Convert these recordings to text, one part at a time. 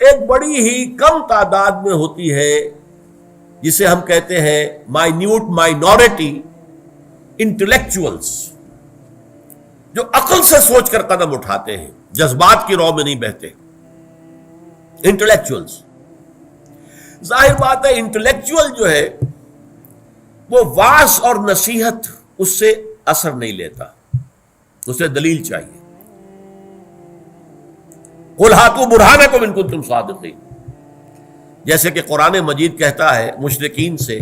ایک بڑی ہی کم تعداد میں ہوتی ہے جسے ہم کہتے ہیں مائنیوٹ مائنورٹی انٹلیکچوئلز، جو عقل سے سوچ کر قدم اٹھاتے ہیں، جذبات کی رو میں نہیں بہتے. انٹلیکچوئلز، ظاہر بات ہے انٹلیکچوئل جو ہے وہ واعظ اور نصیحت اس سے اثر نہیں لیتا، اسے دلیل چاہیے. قُلْ هَاتُوا بُرْهَانَكُمْ إِن كُنتُمْ صَادِقِينَ، جیسے کہ قرآن مجید کہتا ہے مشرکین سے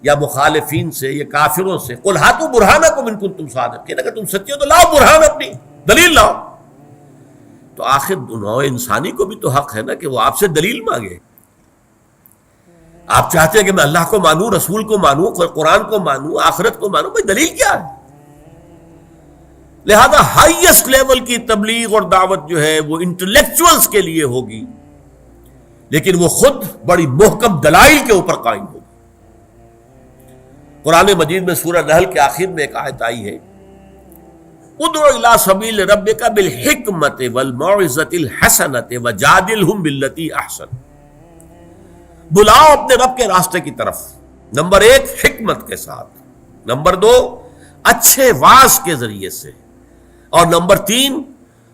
یا مخالفین سے یا کافروں سے، قُلْ هَاتُوا بُرْهَانَكُمْ إِن كُنتُمْ صَادِقِينَ، اگر تم سچے ہو تو لاؤ برہان، اپنی دلیل لاؤ. تو آخر نوع انسانی کو بھی تو حق ہے نا کہ وہ آپ سے دلیل مانگے. آپ چاہتے ہیں کہ میں اللہ کو مانوں، رسول کو مانوں، قرآن کو مانوں، آخرت کو مانوں، بھائی دلیل کیا ہے؟ لہذا ہائیسٹ لیول کی تبلیغ اور دعوت جو ہے وہ انٹلیکچوئلز کے لیے ہوگی، لیکن وہ خود بڑی محکم دلائل کے اوپر قائم ہوگی. قرآن مجید میں سورہ نحل کے آخر میں ایک آیت آئی ہے، ادعو الی سبیل ربک بالحکمت والموعظۃ الحسنۃ وجادلہم باللتی احسن، بلاؤ اپنے رب کے راستے کی طرف، نمبر 1 حکمت کے ساتھ، نمبر 2 اچھے واعظ کے ذریعے سے، اور نمبر 3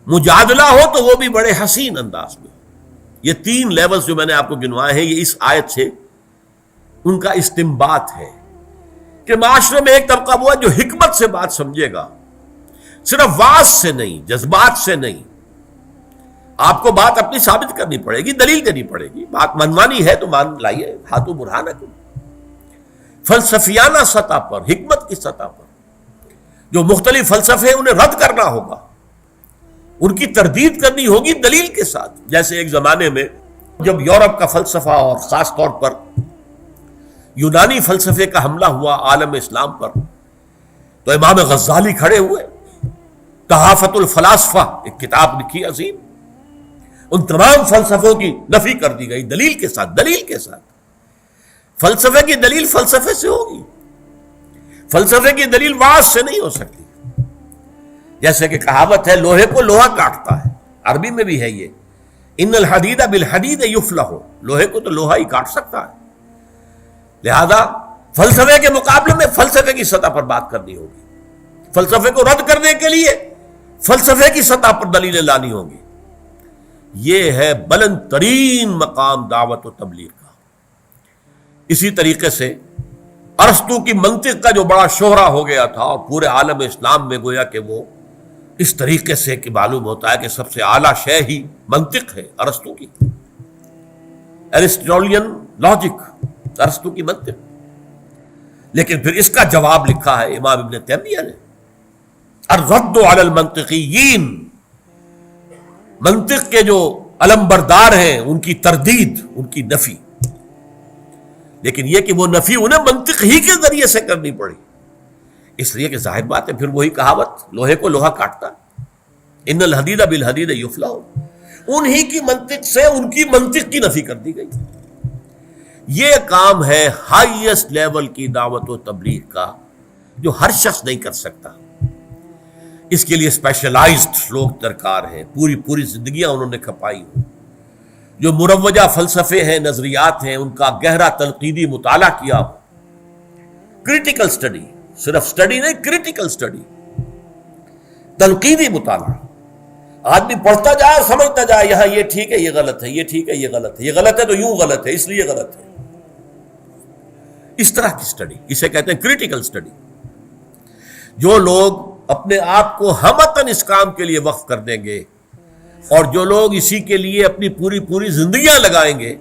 مجادلہ ہو تو وہ بھی بڑے حسین انداز میں. یہ 3 لیولز جو میں نے آپ کو گنوائے ہیں، یہ اس آیت سے ان کا استنباط ہے کہ معاشرے میں ایک طبقہ وہ ہے جو حکمت سے بات سمجھے گا، صرف واعظ سے نہیں، جذبات سے نہیں. آپ کو بات اپنی ثابت کرنی پڑے گی، دلیل دینی پڑے گی. بات منوانی ہے تو مان لائیے، ہاتھوں برہانکم. فلسفیانہ سطح پر، حکمت کی سطح پر جو مختلف فلسفے انہیں رد کرنا ہوگا، ان کی تردید کرنی ہوگی دلیل کے ساتھ. جیسے ایک زمانے میں جب یورپ کا فلسفہ اور خاص طور پر یونانی فلسفے کا حملہ ہوا عالم اسلام پر، تو امام غزالی کھڑے ہوئے، تحافت الفلاسفہ ایک کتاب لکھی عظیم، ان تمام فلسفوں کی نفی کر دی گئی دلیل کے ساتھ. دلیل کے ساتھ فلسفے کی دلیل فلسفے سے ہوگی، فلسفے کی دلیل واعظ سے نہیں ہو سکتی. جیسے کہ کہاوت ہے لوہے کو لوہا کاٹتا ہے، عربی میں بھی ہے یہ، ان الحدید بالحدید یفلح، لوہے کو تو لوہا ہی کاٹ سکتا ہے. لہذا فلسفے کے مقابلے میں فلسفے کی سطح پر بات کرنی ہوگی، فلسفے کو رد کرنے کے لیے فلسفے کی سطح پر دلیلیں لانی ہوگی. یہ ہے بلند ترین مقام دعوت و تبلیغ کا. اسی طریقے سے ارسطو کی منطق کا جو بڑا شہرہ ہو گیا تھا اور پورے عالم اسلام میں گویا کہ وہ اس طریقے سے کہ معلوم ہوتا ہے کہ سب سے اعلیٰ شے ہی منطق ہے ارسطو کی، ایرسٹوٹلین لاجک، ارسطو کی منطق. لیکن پھر اس کا جواب لکھا ہے امام ابن تیمیہ نے، الرد علی المنطقیین، منطق کے جو علمبردار ہیں ان کی تردید، ان کی نفی. لیکن یہ کہ وہ نفی انہیں منطق ہی کے ذریعے سے کرنی پڑی، اس لیے کہ ظاہر بات ہے پھر وہی کہاوت لوہے کو لوہا کاٹتا، ان الحدید بالحدید یفلح، انہی کی منطق سے ان کی منطق کی نفی کر دی گئی. یہ کام ہے ہائیسٹ لیول کی دعوت و تبلیغ کا جو ہر شخص نہیں کر سکتا. اس کے لیے اسپیشلائزڈ لوگ درکار ہیں، پوری زندگیاں انہوں نے کھپائی ہوں. جو مروجہ فلسفے ہیں، نظریات ہیں، ان کا گہرا تنقیدی مطالعہ کیا ہو، کریٹیکل سٹڈی، صرف سٹڈی نہیں، کریٹیکل سٹڈی، تنقیدی مطالعہ. آدمی پڑھتا جائے اور سمجھتا جائے یہاں یہ ٹھیک ہے، یہ غلط ہے، یہ ٹھیک ہے، یہ غلط ہے، یہ غلط ہے تو یوں غلط ہے، اس لیے غلط ہے. اس طرح کی سٹڈی، اسے کہتے ہیں کریٹیکل سٹڈی. جو لوگ اپنے آپ کو ہمتاً اس کام کے لیے وقف کر دیں گے، اور جو لوگ اسی کے لیے اپنی پوری زندگیاں لگائیں گے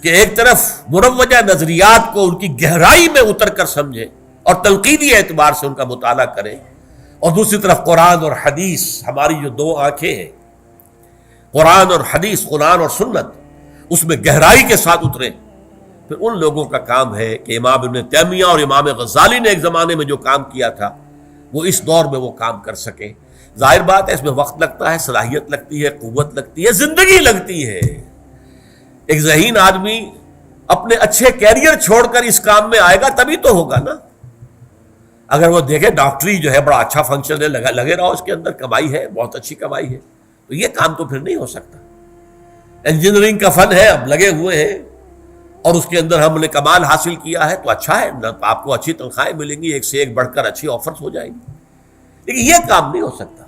کہ ایک طرف مروجہ نظریات کو ان کی گہرائی میں اتر کر سمجھیں اور تنقیدی اعتبار سے ان کا مطالعہ کریں، اور دوسری طرف قرآن اور حدیث، ہماری جو 2 آنکھیں ہیں، قرآن اور حدیث، قرآن اور سنت، اس میں گہرائی کے ساتھ اتریں. پھر ان لوگوں کا کام ہے کہ امام ابن تیمیہ اور امام غزالی نے ایک زمانے میں جو کام کیا تھا وہ اس دور میں وہ کام کر سکیں. ظاہر بات ہے اس میں وقت لگتا ہے، صلاحیت لگتی ہے، قوت لگتی ہے، زندگی لگتی ہے. ایک ذہین آدمی اپنے اچھے کیریئر چھوڑ کر اس کام میں آئے گا تبھی تو ہوگا نا. اگر وہ دیکھے ڈاکٹری جو ہے بڑا اچھا فنکشن ہے، لگے رہو اس کے اندر، کمائی ہے، بہت اچھی کمائی ہے، تو یہ کام تو پھر نہیں ہو سکتا. انجینئرنگ کا فن ہے، اب لگے ہوئے ہیں اور اس کے اندر ہم نے کمال حاصل کیا ہے تو اچھا ہے، آپ کو اچھی تنخواہیں ملیں گی، ایک سے ایک بڑھ کر اچھی آفرز ہو جائیں گی. لیکن یہ کام نہیں ہو سکتا.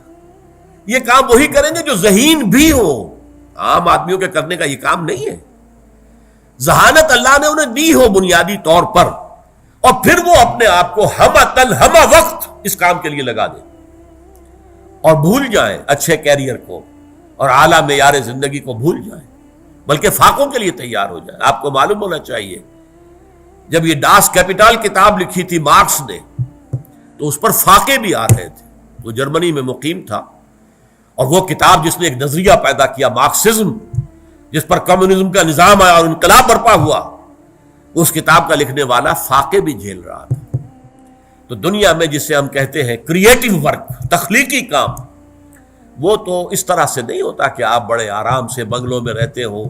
یہ کام وہی کریں گے جو ذہین بھی ہو. عام آدمیوں کے کرنے کا یہ کام نہیں ہے. ذہانت اللہ نے انہیں دی ہو بنیادی طور پر، اور پھر وہ اپنے آپ کو ہمہ وقت اس کام کے لیے لگا دیں اور بھول جائیں اچھے کیریئر کو اور اعلیٰ معیار زندگی کو بھول جائیں، بلکہ فاقوں کے لیے تیار ہو جائیں. آپ کو معلوم ہونا چاہیے جب یہ ڈاس کیپیٹال کتاب لکھی تھی مارکس نے تو اس پر فاقے بھی آ رہے تھے. وہ جرمنی میں مقیم تھا اور وہ کتاب جس نے ایک نظریہ پیدا کیا مارکسزم، جس پر کمیونزم کا نظام آیا اور انقلاب برپا ہوا، اس کتاب کا لکھنے والا فاقے بھی جھیل رہا تھا. تو دنیا میں جسے ہم کہتے ہیں کریٹو ورک، تخلیقی کام، وہ تو اس طرح سے نہیں ہوتا کہ آپ بڑے آرام سے بنگلوں میں رہتے ہو،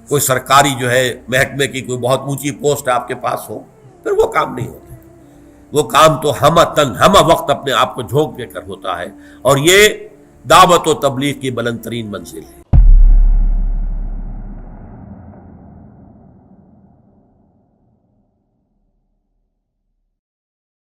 کوئی سرکاری جو ہے محکمے کی کوئی بہت اونچی پوسٹ آپ کے پاس ہو، پھر وہ کام نہیں ہوتے. وہ کام تو ہمہ وقت اپنے آپ کو جھونک دے کر ہوتا ہے، اور یہ دعوت و تبلیغ کی بلند ترین منزل ہے.